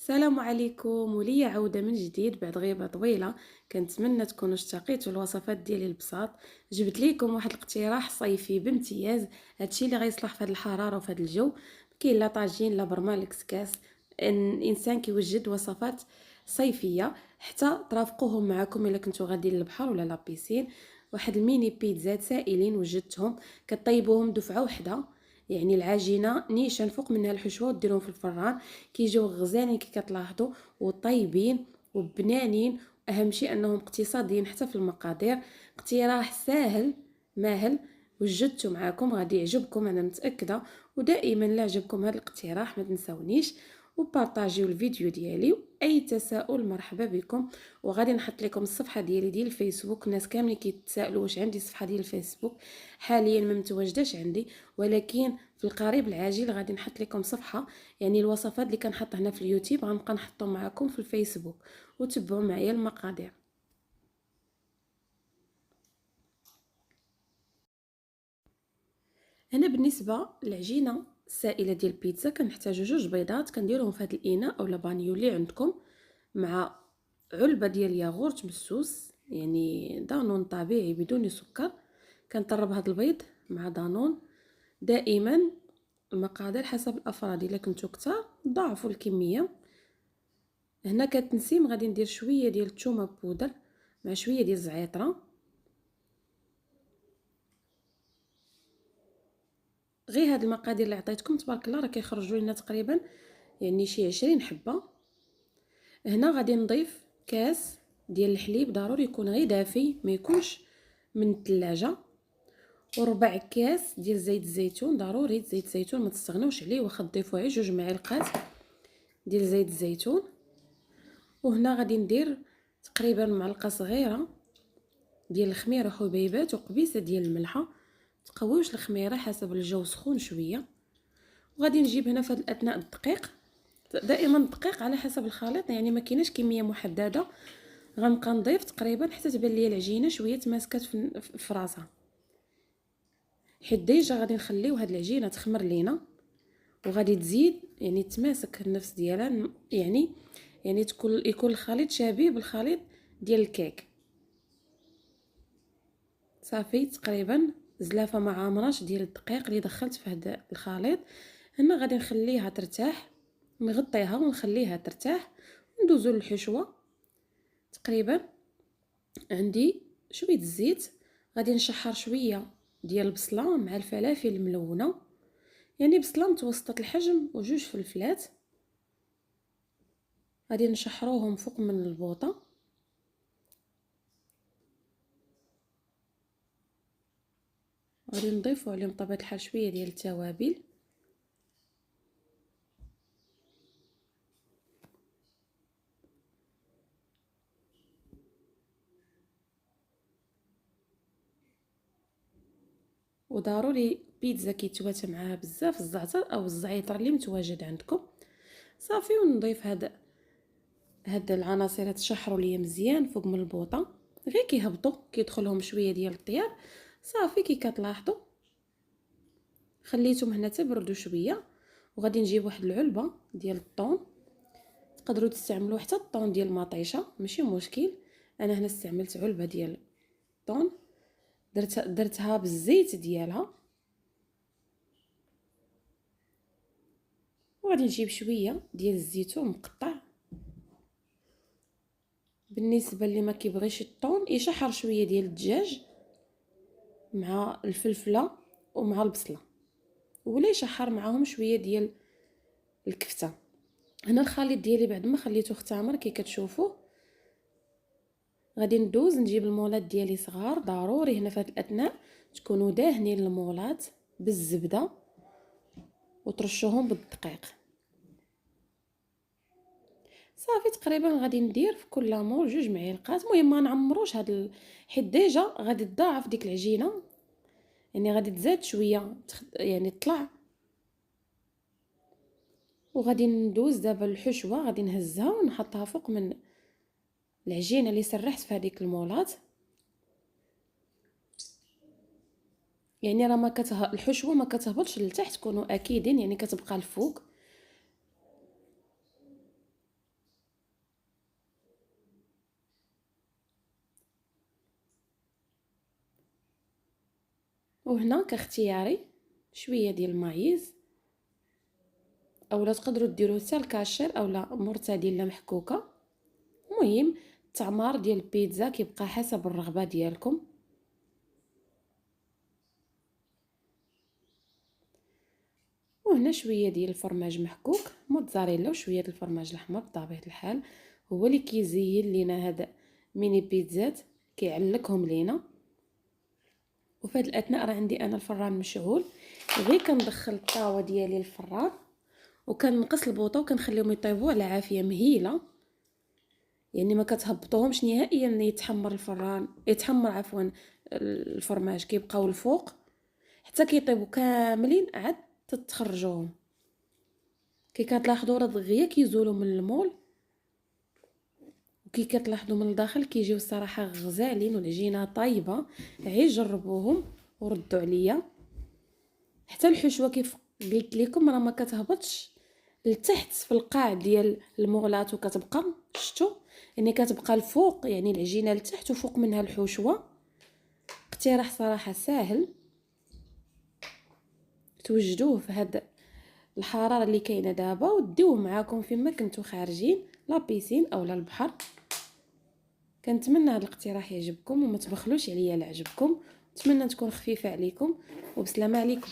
السلام عليكم، وليا عودة من جديد بعد غيبة طويلة. كنتمنى تكونوا اشتقيتوا الوصفات ديالي البساط. جبت لكم واحد الاقتراح صيفي بامتياز. هادشي اللي غيصلح في هاد الحرارة وفي هاد الجو. كاين لا طاجين لا برمال كسكاس. الانسان كيوجد وصفات صيفية حتى ترافقوهم معكم الا كنتو غاديين للبحر ولا لا بيسين. واحد الميني بيتزات سائلين وجدتهم، كطيبوهم دفعة وحدة. يعني العجينه نيشان فوق منها الحشوه وديرهم في الفران، كيجيو غزالين كي كتلاحظوا وطيبين وبنانين. اهم شيء انهم اقتصاديين حتى في المقادير. اقتراح ساهل ماهل وجدته معاكم، غادي يعجبكم انا متاكده. ودائما لا عجبكم هذا الاقتراح ما تنسونيش وبارطاجيو الفيديو ديالي. اي تساؤل مرحبا بكم. وغادي نحط لكم الصفحه ديالي ديال الفيسبوك. الناس كاملين كيتسائلوا واش عندي صفحه ديال الفيسبوك. حاليا ما متواجداش عندي، ولكن في القريب العاجل غادي نحط لكم صفحه. يعني الوصفات اللي كنحط هنا في اليوتيوب غنبقى نحطهم معكم في الفيسبوك، وتبعوا معايا المقادير. هنا بالنسبه للعجينه السائله ديال البيتزا كنحتاجو 2 بيضات كنديرهم في هذا الاناء اولا بانيو اللي عندكم، مع علبه ديال ياغورت مسوس يعني دانون طبيعي بدون سكر. كنطرب هذا البيض مع دانون. دائما المقادير حسب الافراد، الا كنتو كتار ضاعفوا الكميه. هنا كتنسيم غادي ندير شويه ديال الثومه بودر مع شويه ديال الزعتره. غير هاد المقادير اللي عطيتكم تبارك الله راه كيخرجوا لنا تقريبا يعني شي 20 حبه. هنا غادي نضيف كاس ديال الحليب، ضروري يكون غير دافي ما يكونش من الثلاجه. وربع كاس ديال زيت الزيتون، ضروري زيت الزيتون ما تستغنوش عليه، واخا تضيفوا غير 2 معالق ديال زيت الزيتون. وهنا غادي ندير تقريبا معلقه صغيره ديال الخميره حبيبات وقبيصه ديال الملحه. تقويوش الخميره حسب الجو سخون شويه. وغادي نجيب هنا في هذا الاثناء الدقيق. دائما الدقيق على حسب الخليط، يعني ما كايناش كميه محدده. غنبقى نضيف تقريبا حتى تبان ليا العجينه شويه تماسكات في راسها، حيت ديجا غادي نخليو هاد العجينه تخمر لينا. وغادي تزيد يعني تماسك النفس ديالها، يعني يكون الخليط شبيه بالخليط ديال الكيك. صافي تقريبا زلافه مع عمراش ديال الدقيق اللي دخلت في هذا الخليط. هنا غادي نخليها ترتاح، نغطيها ونخليها ترتاح. ندوزو للحشوه. تقريبا عندي شويه الزيت، غادي نشحر شويه ديال البصله مع الفلافل الملونه، يعني بصله متوسطه الحجم وجوج فلفلات. غادي نشحروهم فوق من البوطه. غادي نضيفوا عليهم بطبيعه الحال شويه ديال التوابل. وضروري بيتزا كيتواتى معاها بزاف الزعتر او الزعتر اللي متواجد عندكم. صافي ونضيف هاد العناصر تشحروا ليا مزيان فوق من البوطه. غير كيهبطوا كيدخلهم شويه ديال الطياب. صافي كي كتلاحظوا خليتهم هنا تبردوا شويه. وغادي نجيب واحد العلبه ديال الطون. تقدروا تستعملوا حتى الطون ديال المطيشه ماشي مشكل. انا هنا استعملت علبه ديال الطون، درتها بالزيت ديالها. وغادي نجيب شويه ديال الزيتون مقطع. بالنسبه اللي ما كيبغيش الطون يشحر شويه ديال الدجاج مع الفلفله ومع البصله، ولا يشحر معاهم شويه ديال الكفته. هنا الخليط ديالي بعد ما خليته اختمر كي كتشوفوا. غادي ندوز نجيب المولات ديالي صغار. ضروري هنا في هذه الاثناء تكونوا داهنين المولات بالزبده وترشوهم بالدقيق. صافي تقريبا غادي ندير في كل مول 2 معالق. المهم ما نعمروش حيت ديجا غادي تضاعف ديك العجينه، يعني غادي تزاد شويه يعني تطلع. وغادي ندوز دابا الحشوه، غادي نهزها ونحطها فوق من العجينه اللي سرحت في هذيك المولات. يعني راه الحشوه ما كتهبطش لتحت، كونوا اكيدين يعني كتبقى الفوق. وهنا كاختياري شويه ديال المايز، اولا تقدروا ديروا حتى الكاشير اولا مرتديله محكوكه. المهم التعمار ديال البيتزا كيبقى حسب الرغبه ديالكم. وهنا شويه ديال الفرماج محكوك موتزاريلا وشويه ديال الفرماج الاحمر بطبيعه الحال، هو اللي كيزين لينا هاد ميني بيتزات، كيعلقهم لينا. وفي هاد الاثناء راه عندي انا الفران مشعول، غير كندخل الطاوه ديالي للفران وكنقص البوطه وكنخليهم يطيبوا على عافيه مهيله، يعني ما كتهبطوهمش نهائيا ملي يتحمر الفران، يتحمر عفوا الفرماج، كيبقاو الفوق حتى كيطيبوا كاملين عاد تتخرجوهم. كي كتلاحظوا راه دغيا كيزولوا من المول، وكي كتلاحظوا من الداخل كيجيو الصراحه غزالين والعجينه طايبه. عي جربوهم وردوا عليا. حتى الحشوه كيف قلت لكم راه ما كتهبطش لتحت في القاع ديال المغلاط، وكتبقى شفتوا يعني كتبقى الفوق، يعني العجينه لتحت وفوق منها الحشوه. اقتراح صراحه ساهل توجدوه في هاد الحراره اللي كاينه دابا، وديوه معاكم فيما كنتو خارجين لا بيسين اولا البحر. كنتمنى هذا الاقتراح يعجبكم وما تبخلوش عليا لعجبكم. نتمنى تكون خفيفه عليكم وبسلامه عليكم.